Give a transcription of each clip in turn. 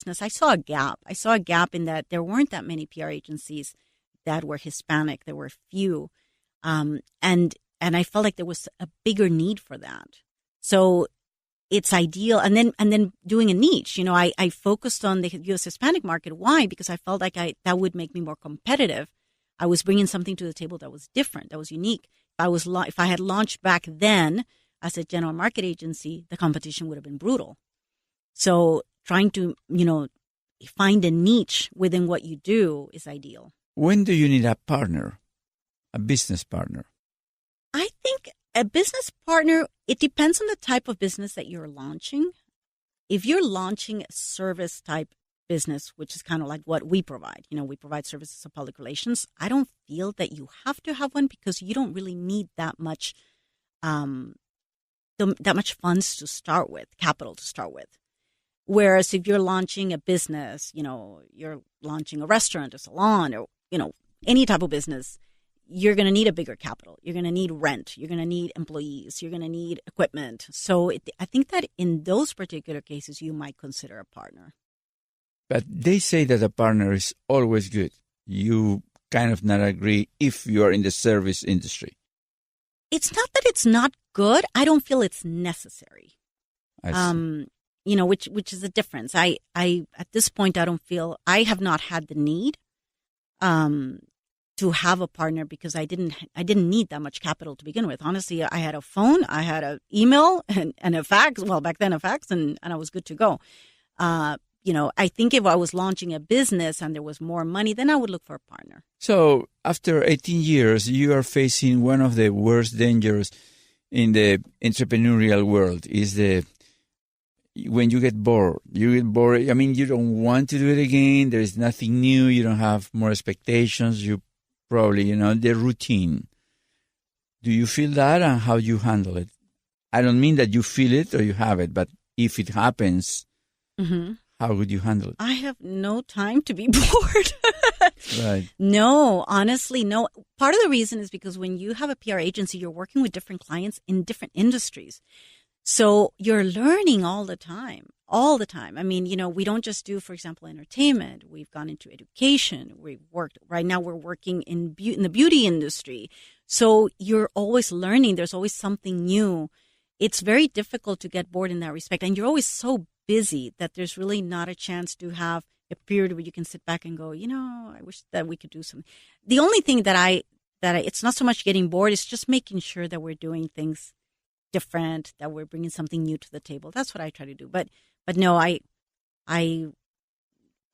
business, I saw a gap. I saw a gap in that there weren't that many PR agencies that were Hispanic. There were few. And I felt like there was a bigger need for that. So it's ideal. And then doing a niche, I focused on the U.S. Hispanic market. Why? Because I felt like that would make me more competitive. I was bringing something to the table that was different, that was unique. If I had launched back then as a general market agency, the competition would have been brutal. So trying to, find a niche within what you do is ideal. When do you need a partner, a business partner? I think a business partner, it depends on the type of business that you're launching. If you're launching a service type business, which is kind of like what we provide, we provide services of public relations, I don't feel that you have to have one because you don't really need that much funds to start with, capital to start with. Whereas if you're launching a business, you're launching a restaurant, a salon, or, any type of business, you're going to need a bigger capital. You're going to need rent. You're going to need employees. You're going to need equipment. So I think that in those particular cases, you might consider a partner. But they say that a partner is always good. You kind of not agree if you are in the service industry. It's not that it's not good. I don't feel it's necessary. I see. Which is a difference. I at this point, I have not had the need to have a partner because I didn't need that much capital to begin with. Honestly, I had a phone, I had an email and a fax. Well, back then a fax, and I was good to go. I think if I was launching a business and there was more money, then I would look for a partner. So after 18 years, you are facing one of the worst dangers in the entrepreneurial world is when you get bored. I mean, you don't want to do it again. There is nothing new. You don't have more expectations. You probably, the routine. Do you feel that and how you handle it? I don't mean that you feel it or you have it, but if it happens, how would you handle it? I have no time to be bored. Right. No, honestly, no. Part of the reason is because when you have a PR agency, you're working with different clients in different industries. So you're learning all the time. I mean, we don't just do, for example, entertainment. We've gone into education. Right now we're working in the beauty industry. So you're always learning. There's always something new. It's very difficult to get bored in that respect. And you're always so busy that there's really not a chance to have a period where you can sit back and go, I wish that we could do something. The only thing that it's not so much getting bored, it's just making sure that we're doing things different, that we're bringing something new to the table. That's what I try to do. But no, I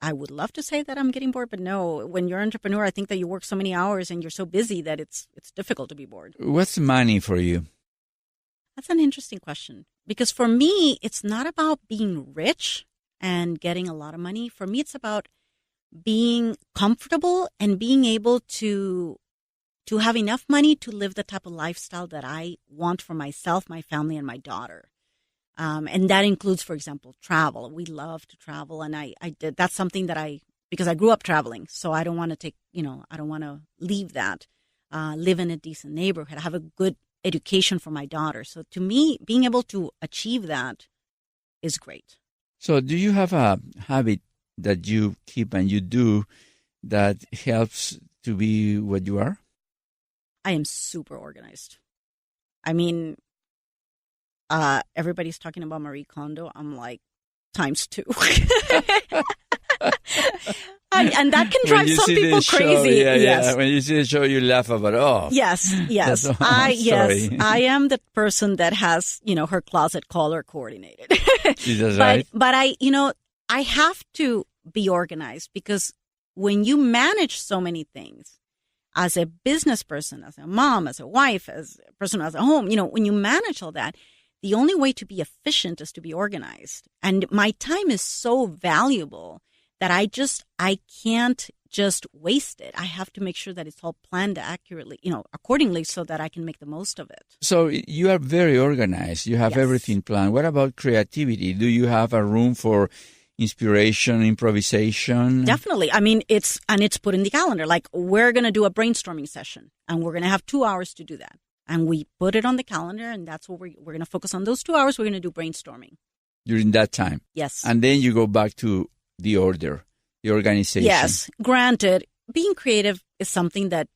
would love to say that I'm getting bored, but no, when you're an entrepreneur, I think that you work so many hours and you're so busy that it's difficult to be bored. What's money for you? That's an interesting question because for me, it's not about being rich and getting a lot of money. For me, it's about being comfortable and being able to have enough money to live the type of lifestyle that I want for myself, my family, and my daughter. And that includes, for example, travel. We love to travel. And I did, that's something that because I grew up traveling. So I don't want to I don't want to leave that, live in a decent neighborhood, have a good education for my daughter. So to me, being able to achieve that is great. So do you have a habit that you keep and you do that helps to be what you are? I am super organized. I mean, everybody's talking about Marie Kondo. I'm like, times 2. And that can drive some people crazy. Yeah. When you see the show, you laugh about, Yes. I am the person that has, her closet color coordinated. She does, right? But I have to be organized because when you manage so many things, as a business person, as a mom, as a wife, as a person who has a home, when you manage all that, the only way to be efficient is to be organized. And my time is so valuable that I can't just waste it. I have to make sure that it's all planned accurately, accordingly so that I can make the most of it. So you are very organized. You have everything planned. What about creativity? Do you have a room for inspiration, improvisation? Definitely. I mean, it's put in the calendar. Like, we're going to do a brainstorming session, and we're going to have 2 hours to do that. And we put it on the calendar, and that's what we're going to focus on. Those 2 hours, we're going to do brainstorming. During that time? Yes. And then you go back to the order, the organization. Yes, granted, being creative is something that,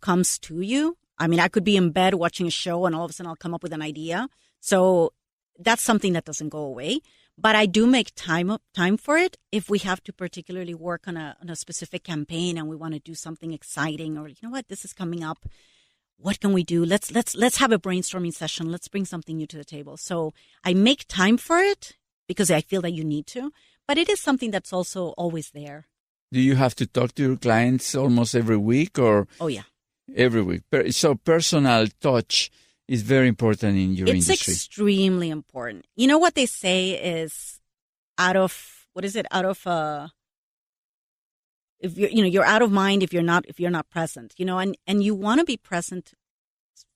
comes to you. I mean, I could be in bed watching a show and all of a sudden I'll come up with an idea. So that's something that doesn't go away. But I do make time for it if we have to particularly work on a specific campaign and we want to do something exciting, or, this is coming up. What can we do? Let's have a brainstorming session. Let's bring something new to the table. So I make time for it because I feel that you need to, but it is something that's also always there. Do you have to talk to your clients almost every week or? Oh, yeah. Every week. So personal touch is very important in your industry. It's extremely important. You know what they say is if you're out of mind if you're not present, and you want to be present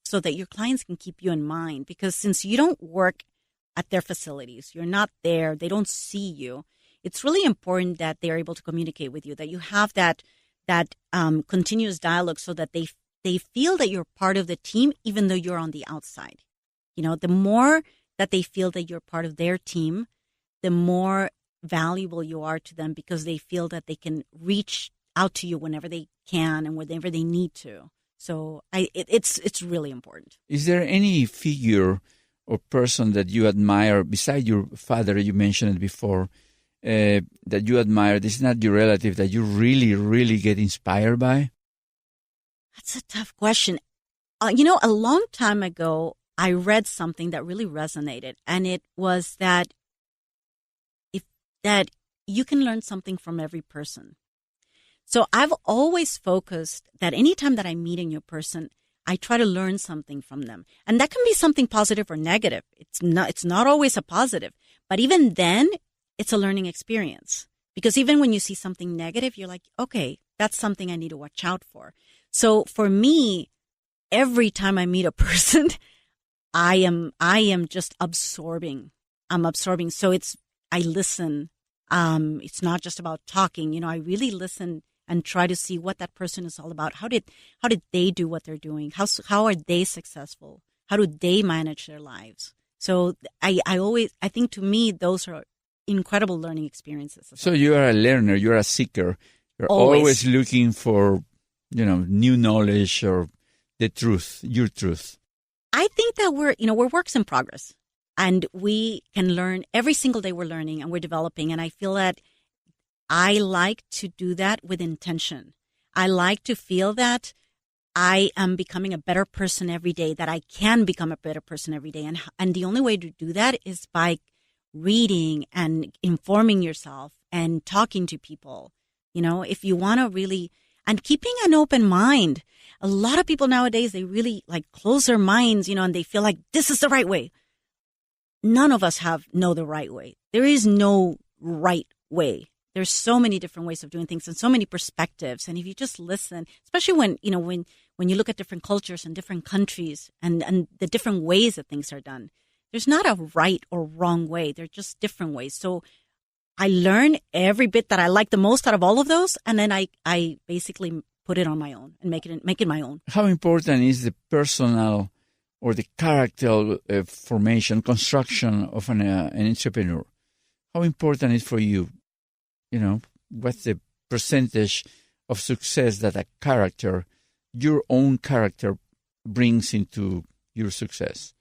so that your clients can keep you in mind, because since you don't work at their facilities, you're not there, they don't see you. It's really important that they're able to communicate with you, that you have that continuous dialogue so that they feel that you're part of the team, even though you're on the outside. The more that they feel that you're part of their team, the more valuable you are to them, because they feel that they can reach out to you whenever they can and whenever they need to. So it's really important. Is there any figure or person that you admire, beside your father, you mentioned it before, that you admire? This is not your relative, that you really, really get inspired by? That's a tough question. A long time ago, I read something that really resonated, and it was that you can learn something from every person. So I've always focused that anytime that I meet a new person, I try to learn something from them. And that can be something positive or negative. It's not always a positive, but even then, it's a learning experience. Because even when you see something negative, you're like, okay, that's something I need to watch out for. So for me, every time I meet a person, I am just absorbing. I'm absorbing. So I listen. It's not just about talking. I really listen and try to see what that person is all about. How did they do what they're doing? How are they successful? How do they manage their lives? So I think to me, those are incredible learning experiences. So you are a learner. You're a seeker. You're always looking for, new knowledge or the truth, your truth. I think that we're works in progress, and we can learn every single day. We're learning and we're developing. And I feel that I like to do that with intention. I like to feel that I am becoming a better person every day, that I can become a better person every day. And the only way to do that is by reading and informing yourself and talking to people. If you want to really, and keeping an open mind. A lot of people nowadays, they really close their minds, and they feel like this is the right way. None of us know the right way. There is no right way. There's so many different ways of doing things and so many perspectives. And if you just listen, especially when you look at different cultures and different countries and the different ways that things are done, there's not a right or wrong way. They're just different ways. So I learn every bit that I like the most out of all of those, and then I basically put it on my own and make it my own. How important is the personal or the character formation, construction of an entrepreneur? How important is for you? What's the percentage of success that a character, your own character, brings into your success?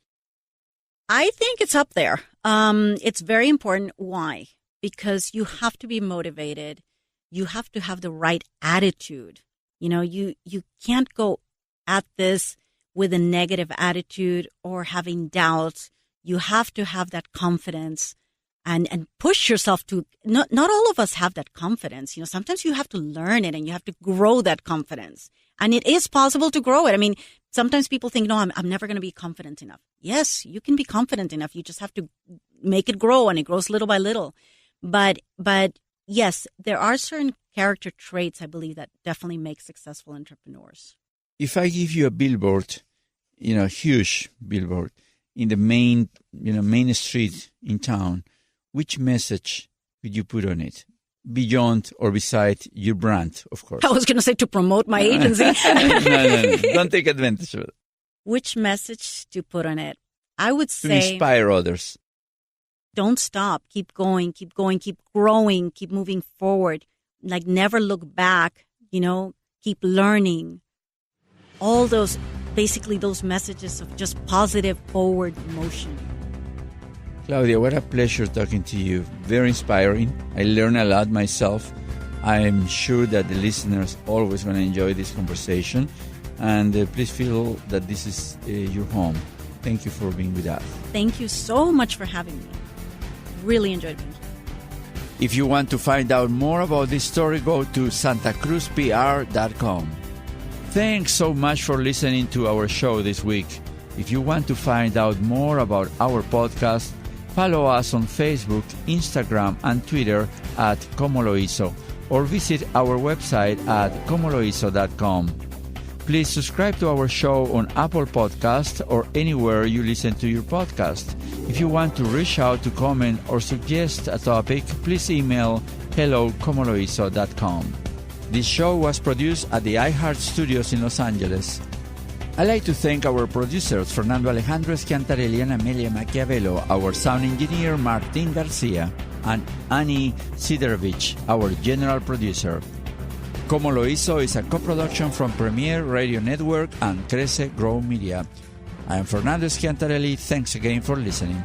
I think it's up there. It's very important. Why? Because you have to be motivated. You have to have the right attitude. You can't go at this with a negative attitude or having doubts. You have to have that confidence and push yourself to, not all of us have that confidence. Sometimes you have to learn it and you have to grow that confidence. And it is possible to grow it. I mean, sometimes people think, no, I'm never going to be confident enough. Yes, you can be confident enough. You just have to make it grow, and it grows little by little. But yes, there are certain character traits, I believe, that definitely make successful entrepreneurs. If I give you a billboard, a huge billboard in the main street in town, which message would you put on it? Beyond or beside your brand, of course. I was going to say to promote my agency. No. Don't take advantage of it. Which message to put on it? I would say... To inspire others. don't stop. Keep going, keep growing, keep moving forward. Like never look back, keep learning. All those, basically those messages of just positive forward motion. Claudia, what a pleasure talking to you. Very inspiring. I learn a lot myself. I'm sure that the listeners always going to enjoy this conversation. And please feel that this is your home. Thank you for being with us. Thank you so much for having me. Really enjoyed being here. If you want to find out more about this story, go to santacruzpr.com. Thanks so much for listening to our show this week. If you want to find out more about our podcast, follow us on Facebook, Instagram, and Twitter at ComoLoHizo, or visit our website at ComoLoHizo.com. Please subscribe to our show on Apple Podcasts or anywhere you listen to your podcast. If you want to reach out to comment or suggest a topic, please email hello@ComoLoHizo.com. This show was produced at the iHeart Studios in Los Angeles. I'd like to thank our producers, Fernando Alejandro Schiantarelli and Amelia Machiavello, our sound engineer, Martin Garcia, and Annie Siderovich, our general producer. Como Lo Hizo is a co-production from Premier Radio Network and Crece Grow Media. I am Fernando Schiantarelli. Thanks again for listening.